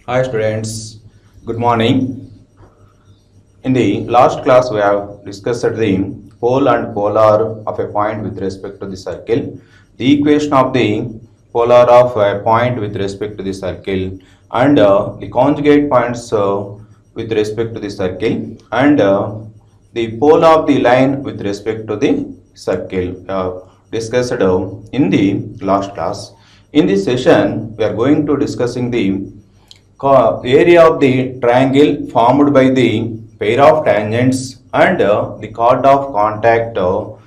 Hi students, good morning. In the last class we have discussed the pole and polar of a point with respect to the circle, the equation of the polar of a point with respect to the circle and the conjugate points with respect to the circle and the pole of the line with respect to the circle discussed in the last class. In this session we are going to discussing the area of the triangle formed by the pair of tangents and the chord of contact of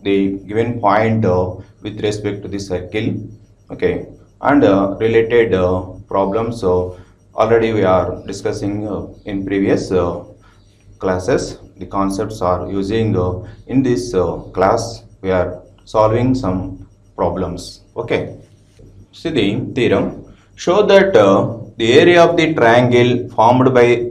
the given point with respect to the circle. Okay, and related problems already we are discussing in previous classes. The concepts are using in this class we are solving some problems. Okay. See the theorem. Show that the area of the triangle formed by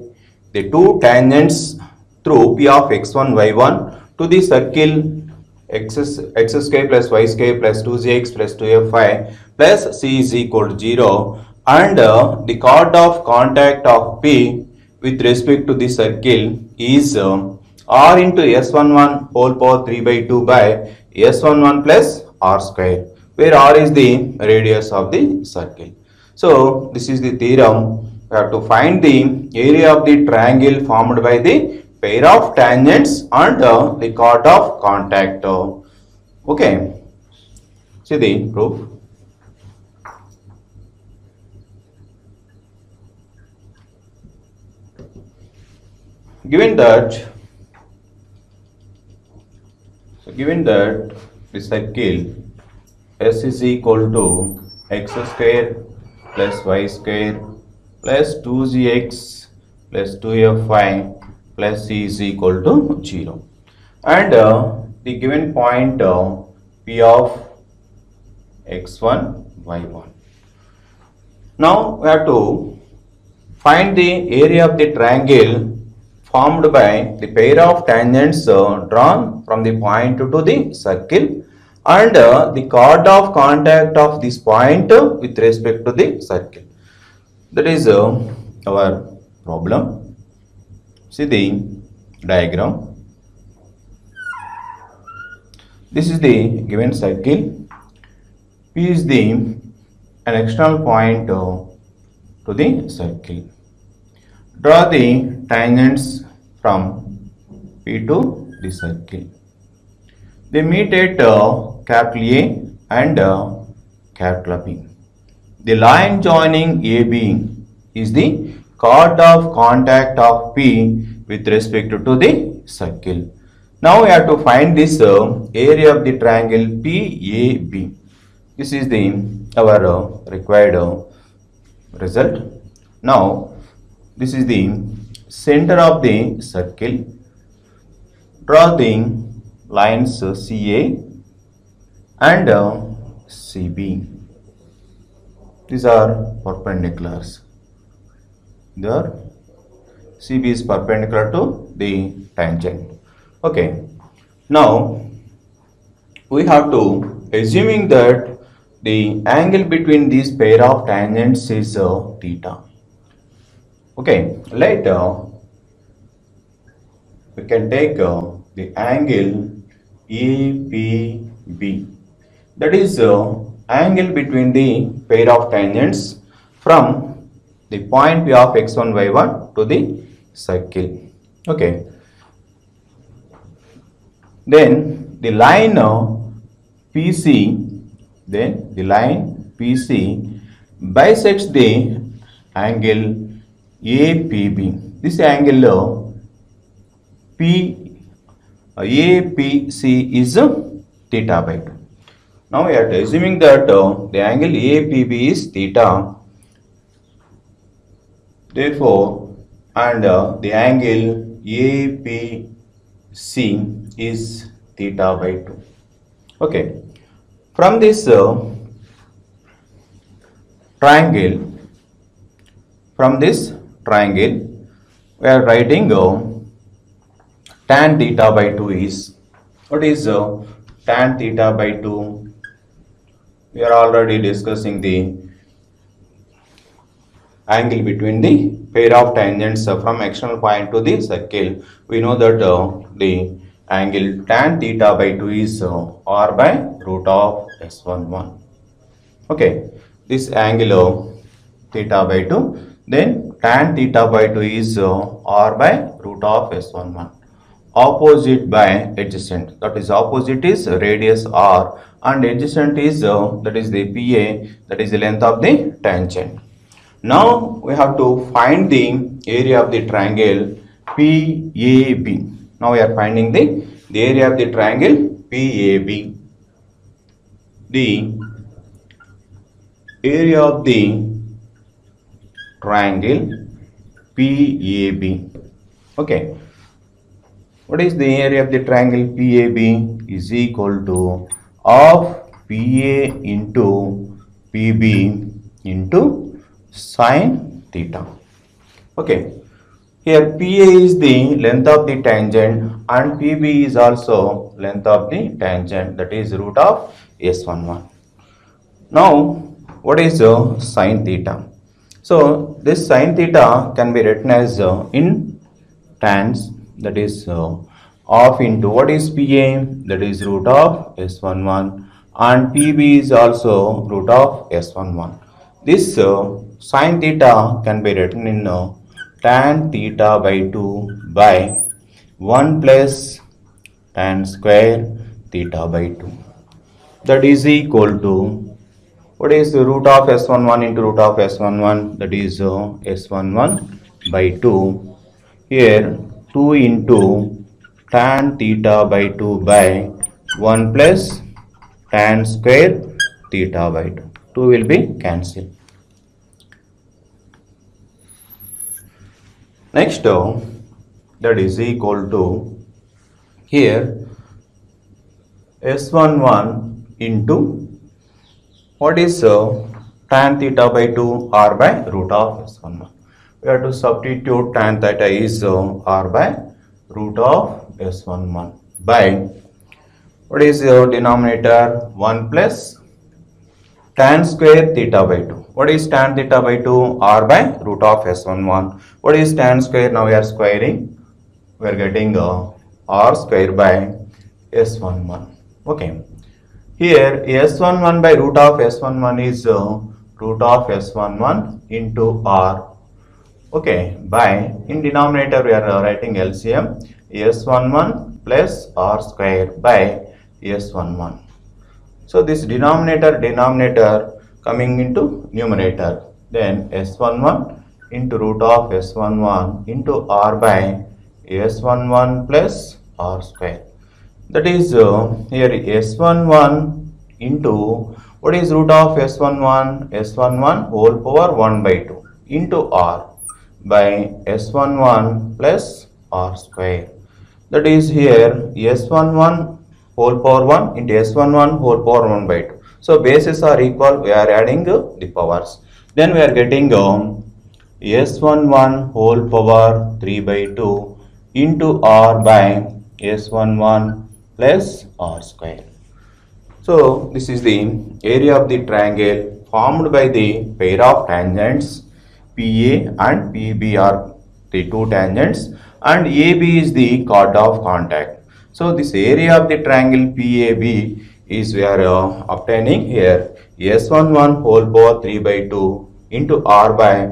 the two tangents through P of x1, y1 to the circle x square plus y square plus 2gx plus 2fy plus c is equal to 0 and the chord of contact of P with respect to the circle is r into s11 whole power 3 by 2 by s11 plus r square, where r is the radius of the circle. So this is the theorem. We have to find the area of the triangle formed by the pair of tangents and the chord of contact. Okay, see the proof. Given that the circle S is equal to x square plus y square plus 2gx plus 2fy plus c is equal to 0 and the given point P of x1, y1. Now we have to find the area of the triangle formed by the pair of tangents drawn from the point to the circle and the chord of contact of this point with respect to the circle. That is our problem. See the diagram. This is the given circle. P is the an external point to the circle. Draw the tangents from P to the circle. They meet at capital A and capital B. The line joining AB is the chord of contact of P with respect to the circle. Now we have to find this area of the triangle PAB. This is the our required result. Now this is the center of the circle. Draw the lines CA and CB. These are perpendiculars. There CB is perpendicular to the tangent. Okay. Now we have to assuming that the angle between these pair of tangents is theta. Okay, later we can take the angle APB, that is angle between the pair of tangents from the point P of x1 y1 to the circle. Okay, then the line PC, bisects the angle APB. This angle APC is theta by 2. Now we are assuming that the angle APB is theta. Therefore, and the angle APC is theta by 2. Okay. From this triangle, we are writing tan theta by 2 is, what is tan theta by 2? We are already discussing the angle between the pair of tangents from external point to the circle. We know that the angle tan theta by 2 is r by root of s11. Okay, this angle theta by 2, then tan theta by 2 is r by root of s11. Opposite by adjacent, that is opposite is radius r and adjacent is that is the PA, that is the length of the tangent. Now we have to find the area of the triangle PAB. Now we are finding the area of the triangle PAB. The area of the triangle PAB. Okay. What is the area of the triangle PAB? Is equal to of PA into PB into sine theta. Okay. Here PA is the length of the tangent and PB is also length of the tangent, that is root of S11. Now what is sine theta? So this sine theta can be written as in tans, that is of into what is PA, that is root of S11, and PB is also root of S11. This sine theta can be written in tan theta by 2 by 1 plus tan square theta by 2, that is equal to what is the root of S11 into root of S11, that is S11 by 2. Here 2 into tan theta by 2 by 1 plus tan square theta by 2. 2 will be cancelled. Next, that is equal to here S11 into what is tan theta by 2, r by root of S11. We have to substitute tan theta is r by root of S11 by what is your denominator 1 plus tan square theta by 2. What is tan theta by 2? R by root of S11. What is tan square? Now we are squaring. We are getting r square by S11. Okay. Here S11 by root of S11 is root of S11 into r. Okay, by in denominator we are writing LCM S11 plus r square by S11. So this denominator coming into numerator, then S11 into root of S11 into r by S11 plus r square. That is here S11 into what is root of S11? S11 whole power 1 by 2 into r by S11 plus r square. That is here S11 whole power 1 into S11 whole power 1 by 2. So bases are equal, we are adding the powers. Then we are getting S11 whole power 3 by 2 into r by S11 plus r square. So this is the area of the triangle formed by the pair of tangents PA and PB are the two tangents and AB is the chord of contact. So this area of the triangle PAB is we are obtaining here S11 whole power 3 by 2 into r by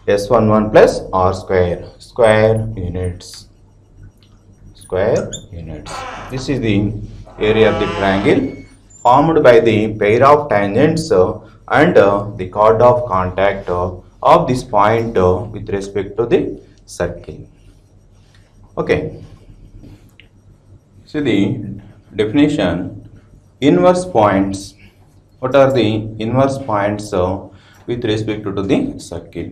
S11 plus r square, square units. This is the area of the triangle formed by the pair of tangents and the chord of contact of this point with respect to the circle. Okay. See the definition, inverse points. What are the inverse points with respect to the circle?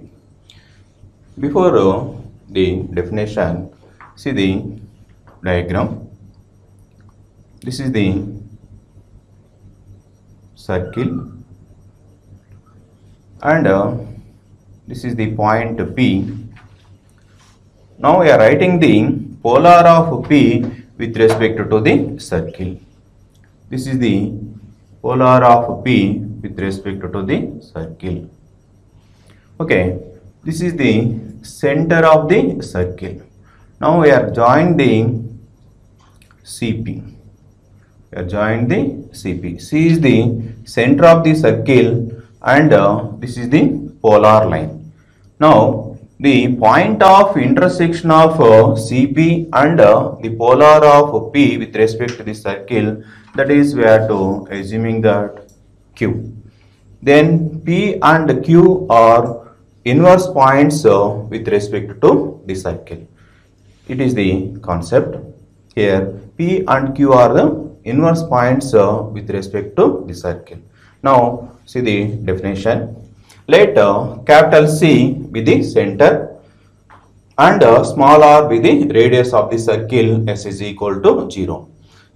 Before the definition, see the diagram. This is the circle and this is the point P. Now we are writing the polar of P with respect to the circle. This is the polar of P with respect to the circle. Okay, this is the center of the circle. Now we are joining the CP. We are joining the CP. C is the center of the circle and this is the polar line. Now the point of intersection of CP and the polar of P with respect to the circle, that is we are to assuming that Q. Then P and Q are inverse points with respect to the circle. It is the concept. Here P and Q are the inverse points with respect to the circle. Now see the definition. Let capital C be the center and small r be the radius of the circle. S is equal to 0.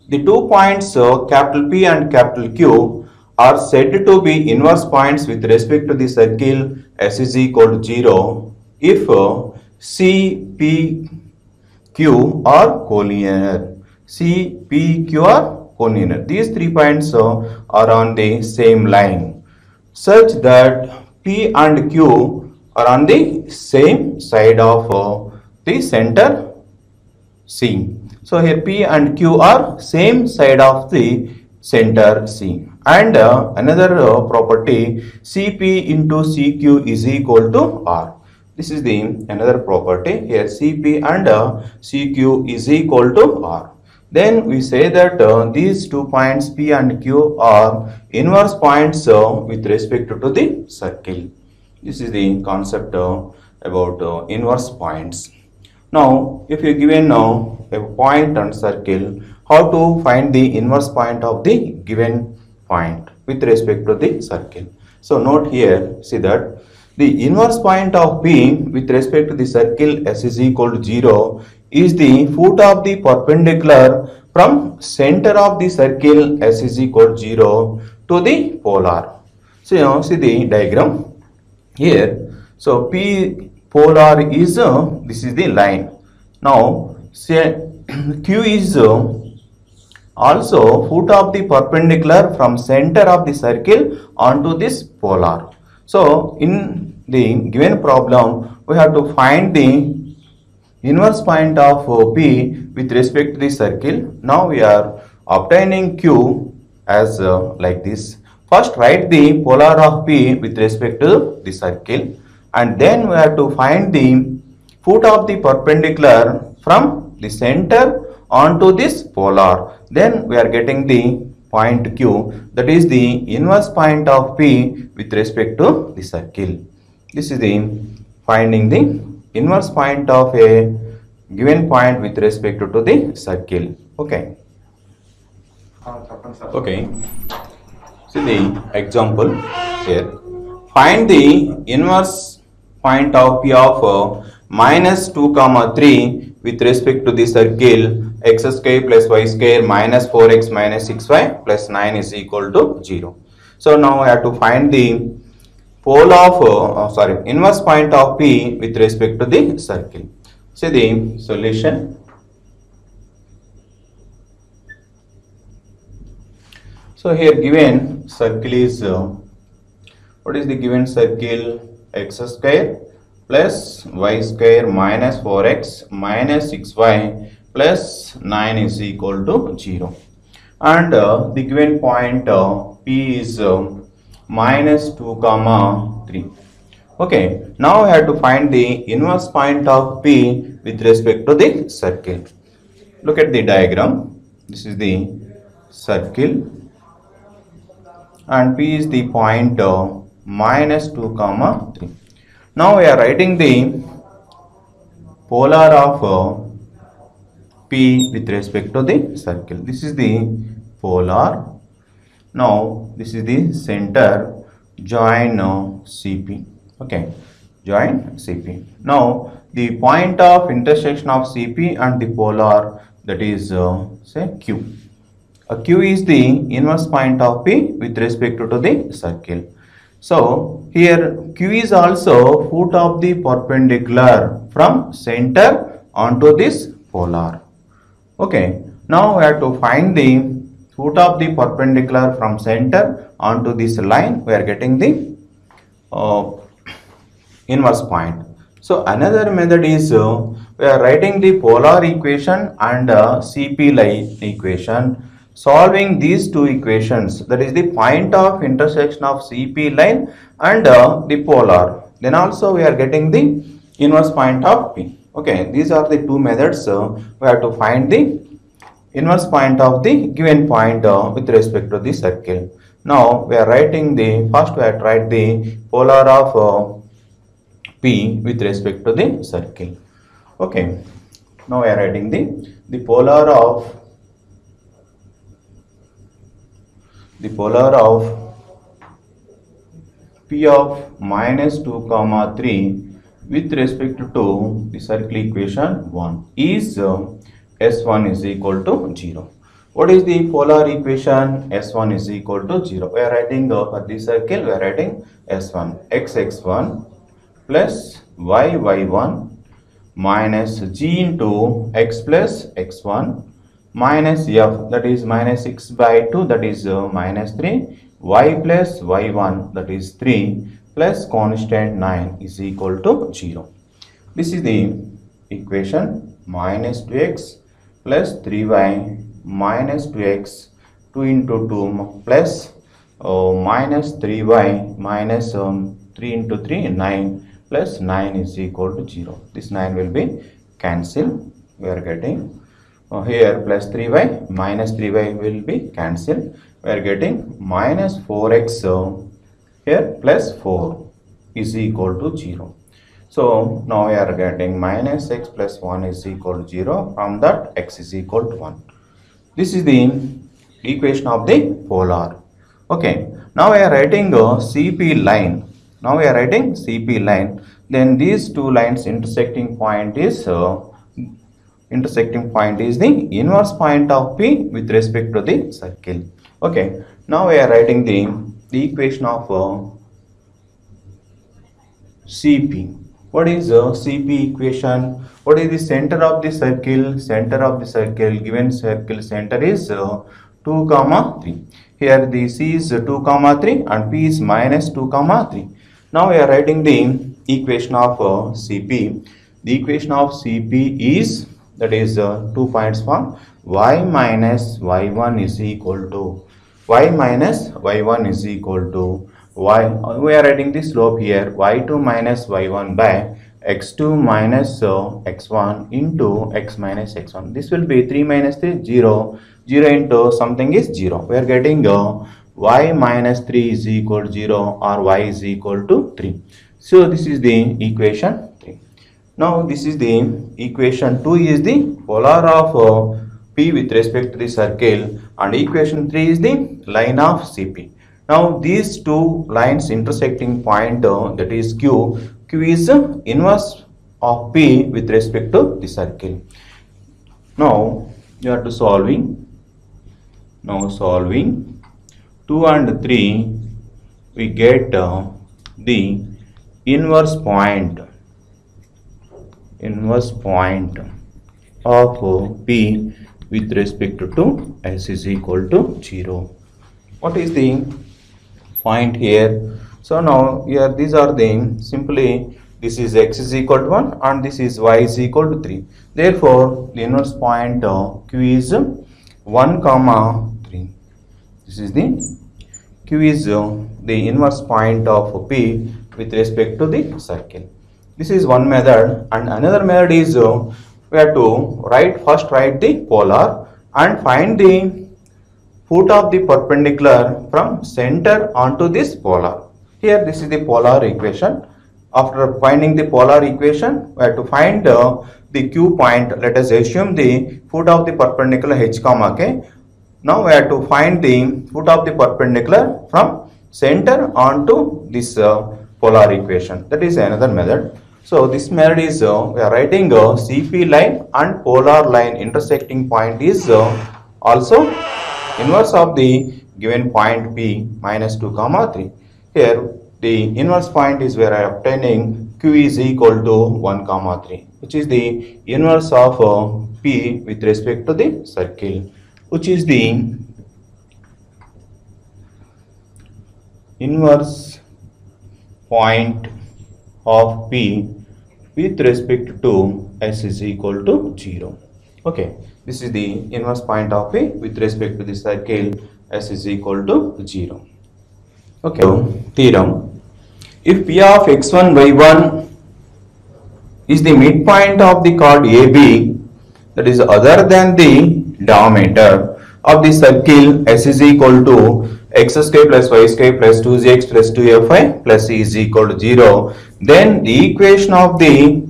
The 2 points capital P and capital Q are said to be inverse points with respect to the circle. S is equal to 0 if C, P, Q are collinear. C, P, Q are collinear. These 3 points are on the same line such that P and Q are on the same side of the center C. So here P and Q are same side of the center C. And another property, CP into CQ is equal to R. This is the another property. Here CP and CQ is equal to R. Then we say that these 2 points P and Q are inverse points with respect to the circle. This is the concept about inverse points. Now, if you given a point and circle, how to find the inverse point of the given point with respect to the circle? So note here, see that the inverse point of P with respect to the circle S is equal to 0 is the foot of the perpendicular from center of the circle S is equal to 0 to the polar. So now see the diagram here. So P polar is this is the line. Now say Q is also foot of the perpendicular from center of the circle onto this polar. So in the given problem we have to find the inverse point of P with respect to the circle. Now we are obtaining Q as like this. First write the polar of P with respect to the circle and then we have to find the foot of the perpendicular from the center onto this polar. Then we are getting the point Q, that is the inverse point of P with respect to the circle. This is the finding the inverse point of a given point with respect to the circle. Okay. Okay. See the example here. Find the inverse point of P of minus 2 comma 3 with respect to the circle x square plus y square minus 4x minus 6y plus 9 is equal to 0. So now I have to find the pole of inverse point of P with respect to the circle. See the solution. So here given circle is what is the given circle? X square plus y square minus 4x minus 6y plus 9 is equal to 0. And the given point P is minus 2 comma 3. Okay, now I have to find the inverse point of P with respect to the circle. Look at the diagram. This is the circle and P is the point minus 2 comma 3. Now we are writing the polar of P with respect to the circle. This is the polar. Now this is the center. Join CP. Okay, join CP. Now the point of intersection of CP and the polar, that is say Q. Q is the inverse point of P with respect to the circle. So here Q is also foot of the perpendicular from center onto this polar. Okay, now we have to find the foot of the perpendicular from center onto this line. We are getting the inverse point. So another method is we are writing the polar equation and CP line equation. Solving these two equations, that is the point of intersection of CP line and the polar. Then also we are getting the inverse point of P. Okay, these are the two methods. We have to find the inverse point of the given point with respect to the circle. Now we are writing the first we have to write the polar of P with respect to the circle. Okay. Now we are writing the polar of P of minus 2 comma 3 with respect to the circle equation 1 is S1 is equal to 0. What is the polar equation? S1 is equal to 0. We are writing for the circle, we are writing S1 x1 plus y1 minus g into x plus x1 minus f, that is minus 6 by 2, that is minus 3, y plus y1, that is 3, plus constant 9 is equal to 0. This is the equation. Minus 2x plus 3y minus 2x 2 into 2 plus minus 3y minus 3 into 3 9 plus 9 is equal to 0. This 9 will be cancelled. We are getting here plus 3y minus 3y will be cancelled. We are getting minus 4x here plus 4 is equal to 0. So now we are getting minus x plus 1 is equal to 0. From that x is equal to 1. This is the equation of the polar. Okay. Now we are writing a CP line. Now we are writing CP line. Then these two lines intersecting point is the inverse point of P with respect to the circle. Okay. Now we are writing the equation of CP. What is CP equation? What is the center of the circle? Center of the circle, given circle center is 2 comma 3. Here the C is 2 comma 3 and P is minus 2 comma 3. Now we are writing the equation of CP. The equation of CP is, that is 2 points form, y minus y1 is equal to y minus y1 is equal to y. We are writing the slope here, y2 minus y1 by x2 minus x1 into x minus x1. This will be 3 minus 3, 0. 0 into something is 0. We are getting y minus 3 is equal to 0 or y is equal to 3. So this is the equation 3. Now this is the equation 2 is the polar of P with respect to the circle, and equation 3 is the line of CP. Now these two lines intersecting point, that is Q. Q is inverse of P with respect to the circle. Now you are to solving. Now solving 2 and 3, we get the inverse point of P with respect to S is equal to 0. What is the point here? So now here these are the simply, this is x is equal to 1 and this is y is equal to 3. Therefore the inverse point Q is 1 comma 3. This is the Q is the inverse point of P with respect to the circle. This is one method, and another method is we have to first write the polar and find the foot of the perpendicular from center onto this polar. Here this is the polar equation. After finding the polar equation, we have to find the Q point. Let us assume the foot of the perpendicular h comma k. Now we have to find the foot of the perpendicular from center onto this polar equation. That is another method. So this method is we are writing a CP line and polar line intersecting point is also inverse of the given point P minus 2 comma 3. Here the inverse point is where I am obtaining Q is equal to 1 comma 3, which is the inverse of P with respect to the circle, which is the inverse point of P with respect to S is equal to 0. Okay, this is the inverse point of P with respect to the circle S is equal to 0. Okay, so theorem, if P of x1, y1 is the midpoint of the chord AB, that is other than the diameter of the circle S is equal to x square plus y square plus 2gx plus 2fy plus c is equal to 0, then the equation of the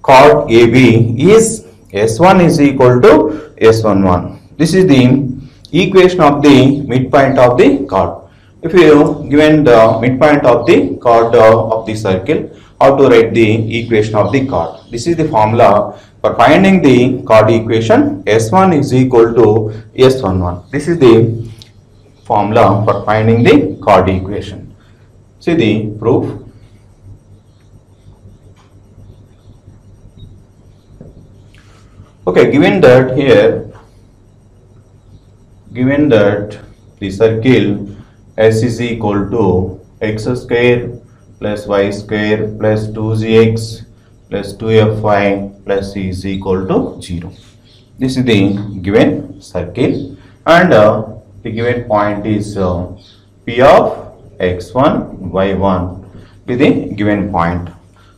chord AB is S1 is equal to S11. This is the equation of the midpoint of the chord. If you given the midpoint of the chord of the circle, how to write the equation of the chord? This is the formula for finding the chord equation. S1 is equal to S11. This is the formula for finding the chord equation. See the proof. Okay, given that the circle S is equal to x square plus y square plus 2gx plus 2fy plus c is equal to 0. This is the given circle, and the given point is P of x1, y1 with the given point.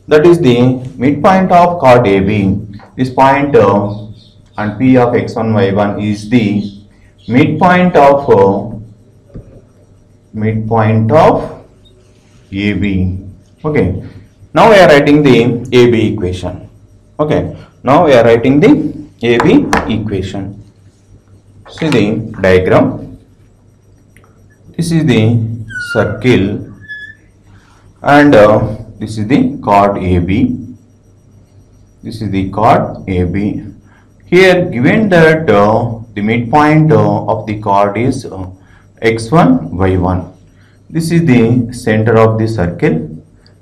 That is the midpoint of chord AB. This point and P of x1, y1 is the midpoint of AB. Okay, now we are writing the AB equation. Okay, now we are writing the AB equation. See the diagram. This is the circle, and this is the chord AB. This is the chord AB. Here given that the midpoint of the chord is x1, y1. This is the center of the circle.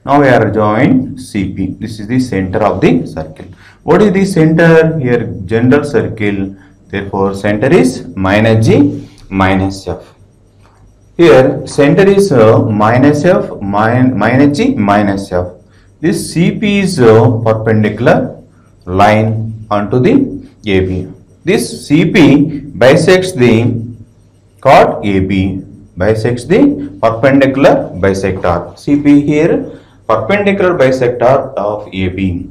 Now we are drawing CP. This is the center of the circle. What is the center? Here general circle. Therefore center is minus G minus F. Here center is minus F minus G minus F. This CP is perpendicular line onto the AB. This CP bisects the chord AB, bisects the perpendicular bisector. CP here perpendicular bisector of AB.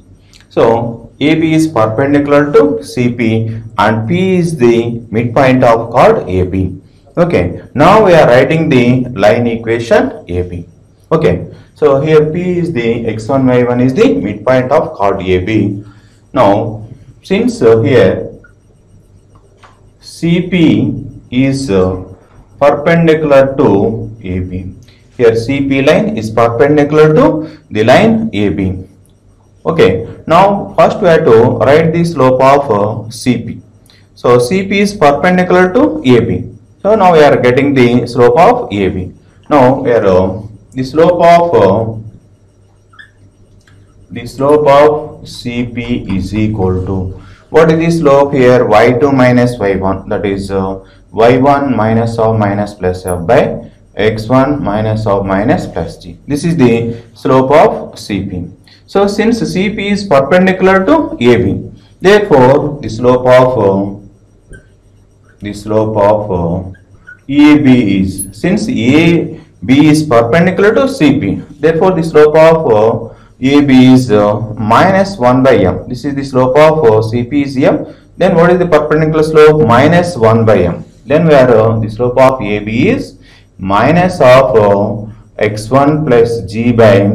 So AB is perpendicular to CP and P is the midpoint of chord AB. Okay, now we are writing the line equation AB. Okay, so here P is the x1, y1 is the midpoint of chord AB. Now since here CP is perpendicular to AB. Here CP line is perpendicular to the line AB. Okay, now first we have to write the slope of CP. So CP is perpendicular to AB. So now we are getting the slope of AB. Now we are the slope of CP is equal to, what is the slope here? Y2 minus y1, that is y1 minus of minus plus f by x1 minus of minus plus g. This is the slope of CP. So since CP is perpendicular to AB, therefore the slope of AB is, since AB is perpendicular to CP, therefore the slope of AB is minus 1 by m. This is the slope of CP is m. Then what is the perpendicular slope? Minus 1 by m. Then we are the slope of AB is minus of x1 plus g by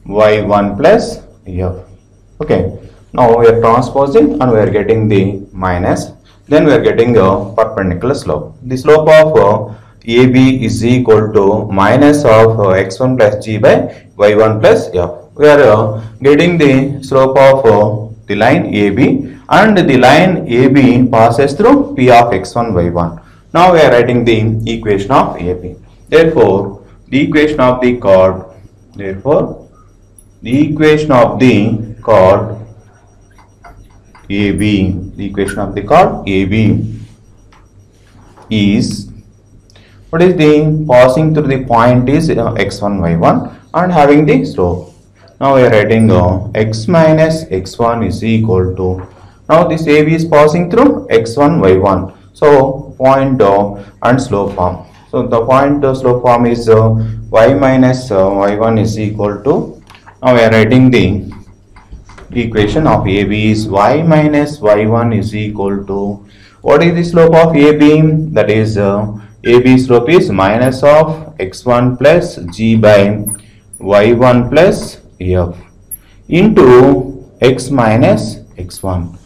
y1 plus f. Okay. Now we are transposing and we are getting the minus. Then we are getting a perpendicular slope. The slope of AB is equal to minus of x1 plus g by y1 plus f. We are getting the slope of the line AB, and the line AB passes through P of x1, y1. Now we are writing the equation of AB. Therefore, the equation of the chord, AB is, what is the passing through the point is x1, y1 and having the slope. Now we are writing x minus x1 is equal to, now this AB is passing through x1 y1. So point and slope form. So the point slope form is y minus y1 is equal to, now we are writing the equation of AB is y minus y1 is equal to, what is the slope of AB? That is AB slope is minus of x1 plus g by y1 plus f into x minus x1.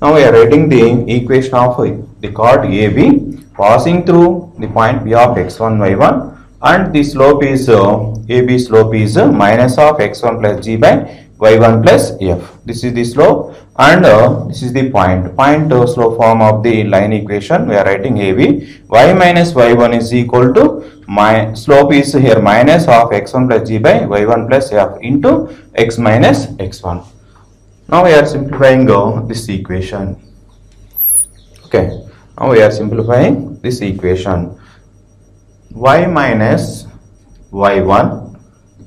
Now we are writing the equation of the chord AB passing through the point P of x1 y1, and the slope is AB slope is minus of x1 plus g by y1 plus f. This is the slope, and this is the point slope form of the line equation. We are writing AB y minus y1 is equal to, my slope is here minus of x1 plus g by y1 plus f into x minus x1. Now we are simplifying this equation. Okay, now we are simplifying this equation. Y minus y1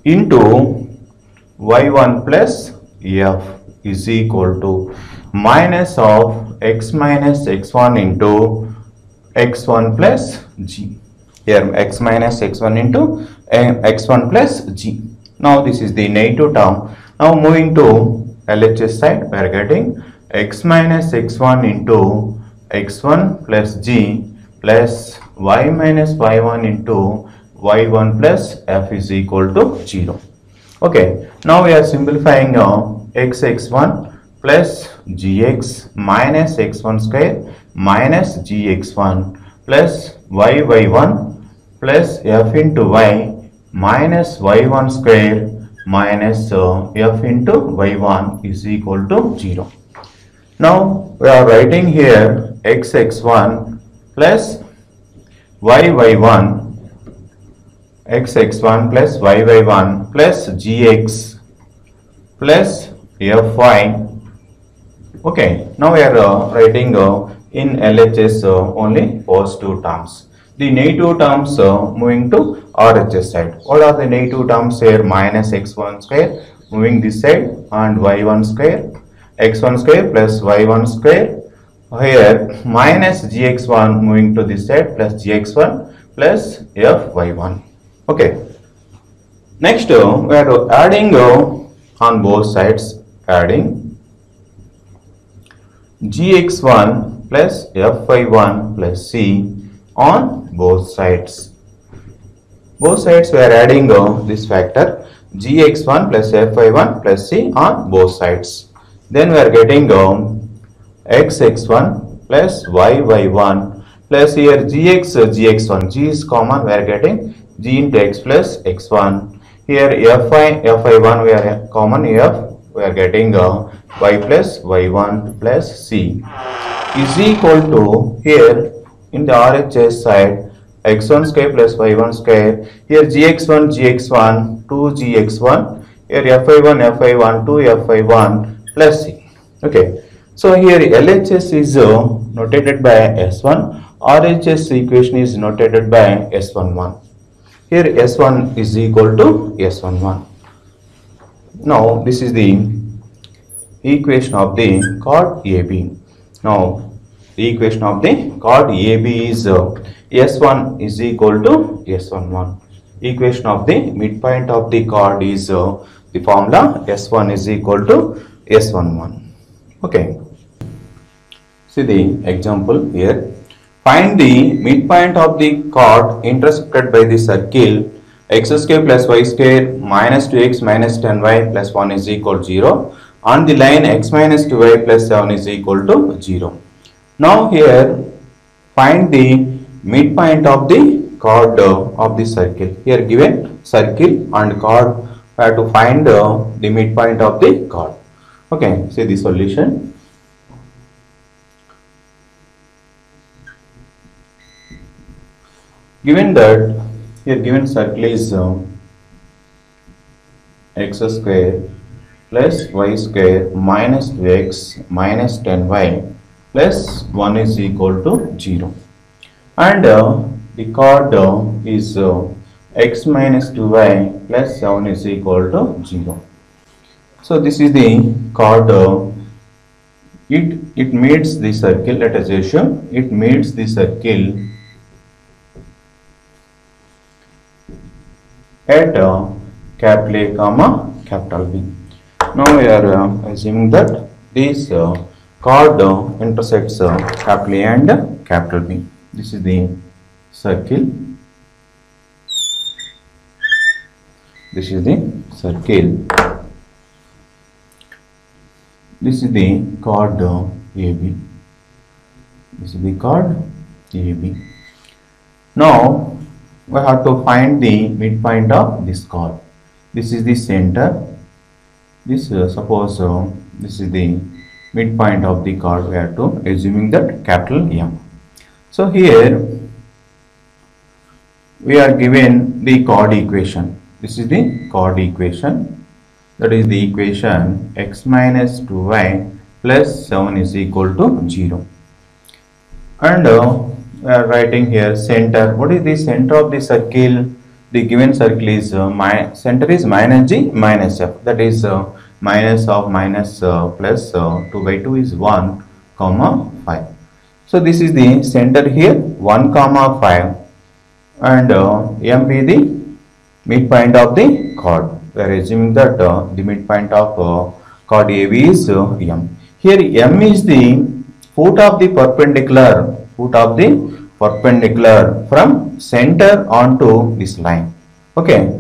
into y1 plus f is equal to minus of x minus x1 into x1 plus g. Here x minus x1 into x1 plus g. Now this is the negative term. Now moving to LHS side, we are getting x minus x1 into x1 plus g plus y minus y1 into y1 plus f is equal to 0. Okay, now we are simplifying x1 plus gx minus x1 square minus gx1 plus y1 plus f into y minus y1 square minus f into y1 is equal to 0. Now we are writing here x1 plus y1 x1 plus y1 plus gx plus fy. Okay, now we are writing in LHS only positive terms. The negative terms moving to RHS side. What are the negative terms here? Minus x1 square moving this side, and y1 square, x1 square plus y1 square. Here minus gx1 moving to this side plus gx1 plus fy1. Okay, next we are adding on both sides, adding gx1 plus fy1 plus c on both sides. Both sides we are adding this factor gx1 plus fy1 plus c on both sides. Then we are getting xx1 plus yy1 plus here gx1, g is common, we are getting g into x plus x1. Here fy1 we are common, f we are getting y plus y1 plus c is equal to, here in the RHS side, x1 square plus y1 square, here gx1 2gx1, here fy1 2fy1 plus c. Okay, so here LHS is notated by S1, RHS equation is notated by S11. Here S1 is equal to S11. Now this is the equation of the chord AB. Now the equation of the chord AB is S1 is equal to S11. Equation of the midpoint of the chord is the formula S1 is equal to S11. Okay, see the example here. Find the midpoint of the chord intersected by the circle x square plus y square minus 2x minus 10y plus 1 is equal to 0 on the line x minus 2y plus 7 is equal to 0. Now here find the midpoint of the chord of the circle. Here given circle and chord, we have to find the midpoint of the chord. Okay, see the solution. Given that here given circle is x square plus y square minus 2x minus 10y plus 1 is equal to 0, and the chord is x minus 2y plus 7 is equal to 0. So this is the chord. It meets the circle. Let us assume it meets the circle at capital A comma capital B. Now we are assuming that this chord intersects capital A and capital B. This is the circle. This is the circle. This is the chord AB. This is the chord AB. Now we have to find the midpoint of this chord. This is the center. This suppose this is the midpoint of the chord. We have to assuming that capital M. So here we are given the chord equation. This is the chord equation. That is the equation x minus 2y plus 7 is equal to 0. And we are writing here center. What is the center of the circle? The given circle is center is minus g minus f. That is minus of minus plus 2 by 2 is 1 comma 5. So this is the center here 1 comma 5 and m be the midpoint of the chord. We are assuming that the midpoint of chord AB is M. Here M is the foot of the perpendicular from center onto this line. Okay.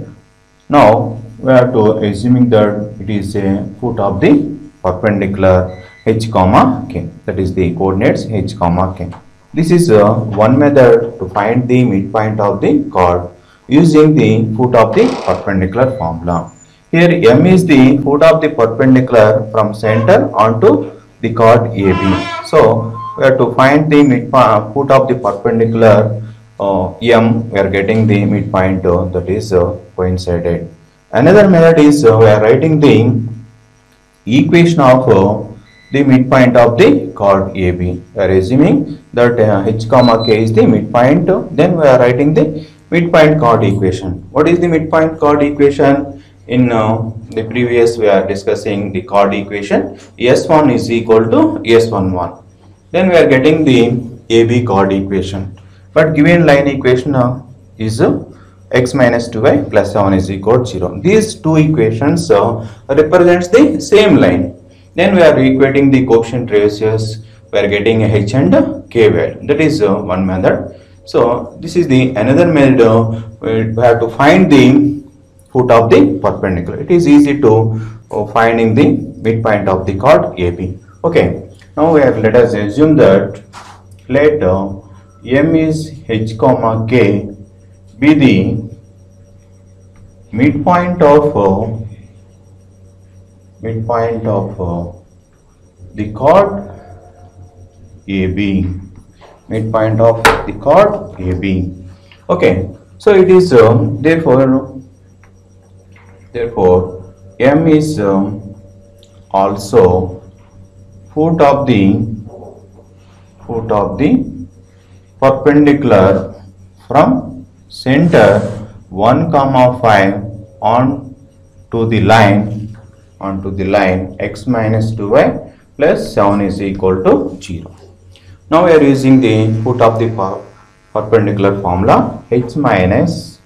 Now we are to assuming that it is a foot of the perpendicular h comma k. That is the coordinates h comma k. This is one method to find the midpoint of the chord using the foot of the perpendicular formula. Here M is the foot of the perpendicular from center onto the chord AB. So we have to find the midpoint foot of the perpendicular M. We are getting the midpoint that is coincided. Another method is we are writing the equation of the midpoint of the chord AB. We are assuming that h comma k is the midpoint. Then we are writing the midpoint chord equation. What is the midpoint chord equation? In the previous we are discussing the chord equation. S1 is equal to S11. Then we are getting the AB chord equation. But given line equation is x minus 2y plus 7 is equal to 0. These two equations represents the same line. Then we are equating the coefficient ratios. We are getting a h and k value. That is one method. So this is the another method. We have to find the foot of the perpendicular. It is easy to finding the midpoint of the chord AB. Okay. Now we have, let us assume that let M is h comma k be the midpoint of the chord AB. Midpoint of the chord AB. Okay. So it is therefore M is also foot of the perpendicular from center 1 comma 5 on to the line x minus 2y plus 7 is equal to 0. Now we are using the foot of the perpendicular formula. H minus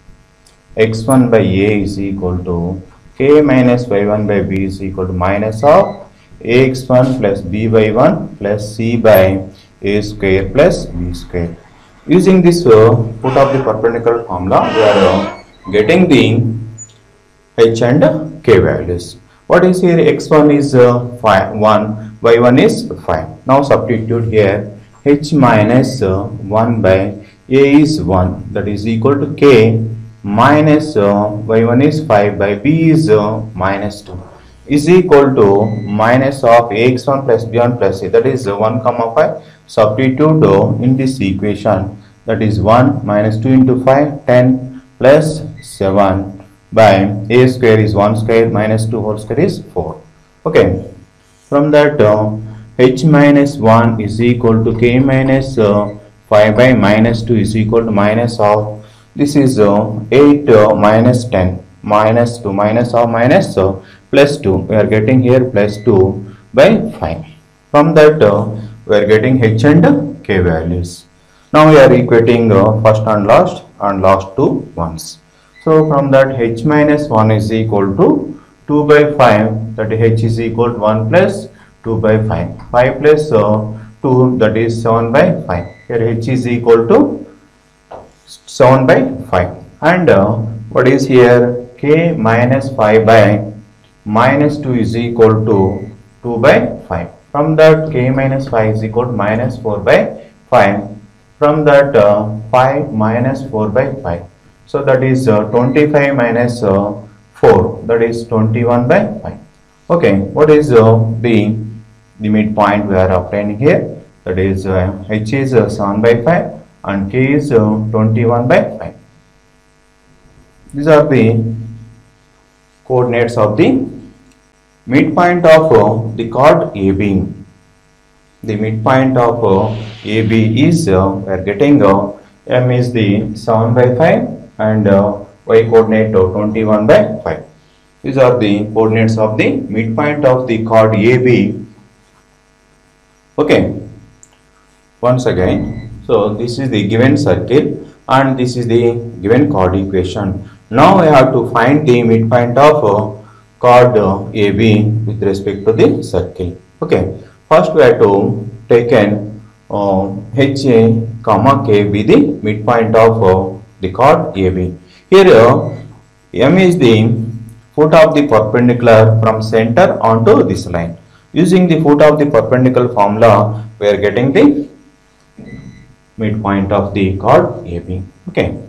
x1 by a is equal to k minus y1 by b is equal to minus of ax1 plus b by 1 plus c by a square plus b square. Using this foot of the perpendicular formula, we are getting the h and k values. What is here? x1 is 1, y1 is 5. Now substitute here. H minus 1 by a is 1, that is equal to k minus y1 is 5 by b is minus 2 is equal to minus of ax1 plus b1 plus c, that is 1 comma 5. Substitute in this equation, that is 1 minus 2 into 5, 10 plus 7 by a square is 1 square minus 2 whole square is 4. Okay, from that h minus 1 is equal to k minus 5 by minus 2 is equal to minus of, this is 8 minus 10 minus 2 minus of minus plus 2. We are getting here plus 2 by 5. From that we are getting h and k values. Now we are equating first and last two ones. So from that h minus 1 is equal to 2 by 5, that h is equal to 1 plus 2 by 5. 5 plus 2, that is 7 by 5. Here h is equal to 7 by 5. And what is here? K minus 5 by minus 2 is equal to 2 by 5. From that k minus 5 is equal to minus 4 by 5. From that 5 minus 4 by 5. So that is 25 minus 4, that is 21 by 5. Okay, what is the midpoint we are obtaining here? That is h is 7 by 5 and k is 21 by 5. These are the coordinates of the midpoint of the chord AB. The midpoint of AB is we are getting m is the 7 by 5 and y coordinate 21 by 5. These are the coordinates of the midpoint of the chord AB. Okay, once again, so this is the given circle and this is the given chord equation. Now I have to find the midpoint of chord AB with respect to the circle. Okay, first we have to take an h comma k be the midpoint of the chord AB. Here m is the foot of the perpendicular from center onto this line. Using the foot of the perpendicular formula, we are getting the midpoint of the chord AB. Okay.